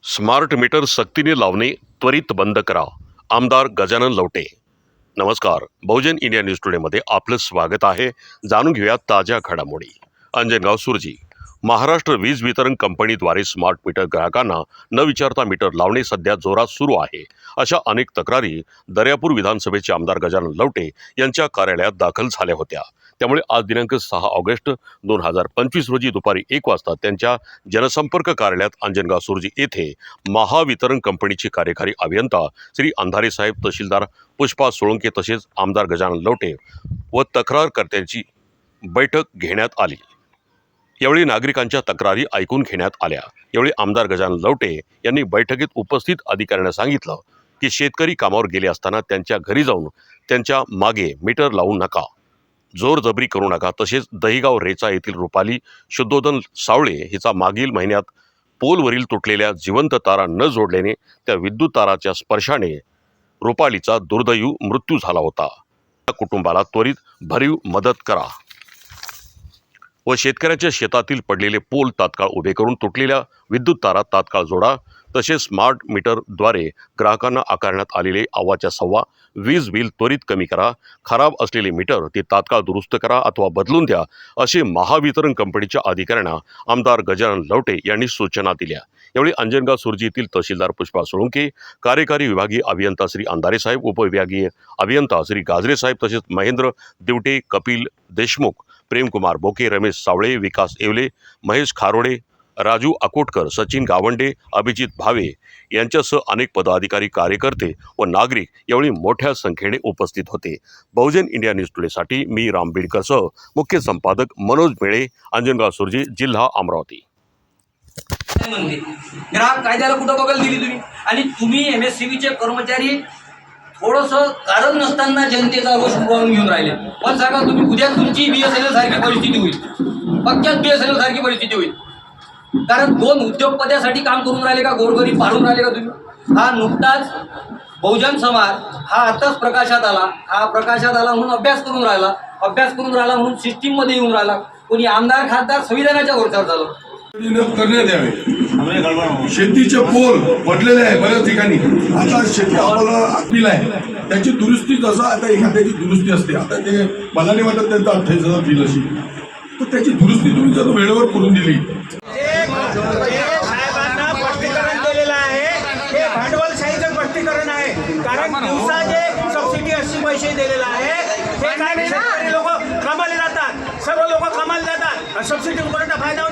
Smart meter सक्तीने लावणे त्वरित बंद करा, आमदार गजानन लवटे। नमस्कार, बहुजन इंडिया न्यूज टुडेमध्ये आपलं स्वागत आहे। जाणून घेऊया ताज्या घडामोडी। अंजनगाव सुरजी महाराष्ट्र वीज वितरण कंपनीद्वारे स्मार्ट मीटर ग्राहकांना न विचारता मीटर लावणे सध्या जोरात सुरू आहे। अशा अनेक तक्रारी दर्यापूर विधानसभेचे आमदार गजानन लवटे यांच्या कार्यालयात दाखल झाल्या होत्या। त्यामुळे आज दिनांक 6 ऑगस्ट 2025 रोजी दुपारी 1 वाजता त्यांच्या जनसंपर्क कार्यालयात अंजनगाव सुरजी येथे महावितरण कंपनीचे कार्यकारी अभियंता श्री अंधारे साहेब, तहसीलदार पुष्पा सोळंके तसेच आमदार गजानन लवटे व तक्रारकर्त्यांची बैठक घेण्यात आली। यावेळी नागरिकांच्या तक्रारी ऐकून घेण्यात आल्या। यावेळी आमदार गजानन लवटे यांनी बैठकीत उपस्थित अधिकाऱ्यांना सांगितलं की शेतकरी कामावर गेले असताना त्यांच्या घरी जाऊन त्यांच्या मागे मीटर लावू नका, जोरजबरी करू नका। तसेच दहिगाव रेचा येथील रुपाली शुद्धोधन सावळे हिचा मागील महिन्यात पोलवरील तुटलेल्या जिवंत तारा न जोडल्याने त्या विद्युत ताराच्या स्पर्शाने रुपालीचा दुर्दैवी मृत्यू झाला होता। त्या कुटुंबाला त्वरित भरीव मदत करा व शेतकऱ्याच्या शेतातील पडलेले पोल तात्काळ उभे करून तुटलेल्या विद्युत तारा तात्काळ जोडा। तसेच स्मार्ट मीटरद्वारे ग्राहकांना आकारण्यात आलेले अव्वाच्या सव्वा वीज बिल त्वरित कमी करा। खराब असलेले मीटर ते तात्काळ दुरुस्त करा अथवा बदलून द्या, असे महावितरण कंपनीच्या अधिकाऱ्यांना आमदार गजानन लवटे यांनी सूचना दिल्या। यावेळी अंजनगाव सुरजी येथील तहसीलदार पुष्पा सोळंके, कार्यकारी विभागीय अभियंता श्री अंधारे साहेब, उपविभागीय अभियंता श्री गाजरे साहेब तसेच महेंद्र दिवटे, कपिल देशमुख, प्रेमकुमार बोके, रमेश सावळे, विकास येवले, महेश खारोडे, राजू अकोटकर, सचिन गावंडे, अभिजित भावे यांच्यासह अनेक पदाधिकारी, कार्यकर्ते व नागरिक यावेळी मोठ्या संख्येने उपस्थित होते। बहुजन इंडिया न्यूज टुडेसाठी मी राम बीडकरसह मुख्य संपादक मनोज मेळे, अंजनगाव सुरजी, जिल्हा अमरावती। ग्राहक कायद्याला कुठं बगल दिली तुम्ही? आणि तुम्ही MSCBचे कर्मचारी थोडंसं कारण नसताना जनतेचा रोष उभारून घेऊन राहिले। पण सांगा तुम्ही, उद्या तुमची BSNL सारखी परिस्थिती होईल, पक्क्यात BSNL सारखी परिस्थिती होईल। कारण दोन उद्योगपत्यासाठी काम करून राहिले का, गोरगरीब पाळून राहिले का तुम्ही? हा नुकताच बहुजन समाज हा आताच प्रकाशात आला, म्हणून अभ्यास करून राहिला म्हणून सिस्टीममध्ये येऊन राहिला। कोणी आमदार खासदार संविधानाच्या वरच्यावर झालं करण्यात यावे। शेतीचे पोल पडलेले आहे बऱ्याच ठिकाणी। आता शेती आम्हाला अपील आहे त्याची दुरुस्ती, जसं आता एखाद्याची दुरुस्ती असते, आता ते मला नाही वाटत त्यांचा 28,000 बिल असेल, तर त्याची दुरुस्ती तुम्ही जर वेळेवर करून दिली। साहेबांना स्पष्टीकरण दिलेलं आहे, हे भांडवलशाहीचं स्पष्टीकरण आहे। कारण दिवसा जे सबसिडी 80 पैसे दिलेलं आहे, हे काय शेतकरी लोक कामाला जातात, सर्व लोक कामाला जातात, सबसिडी कोणाचा फायदा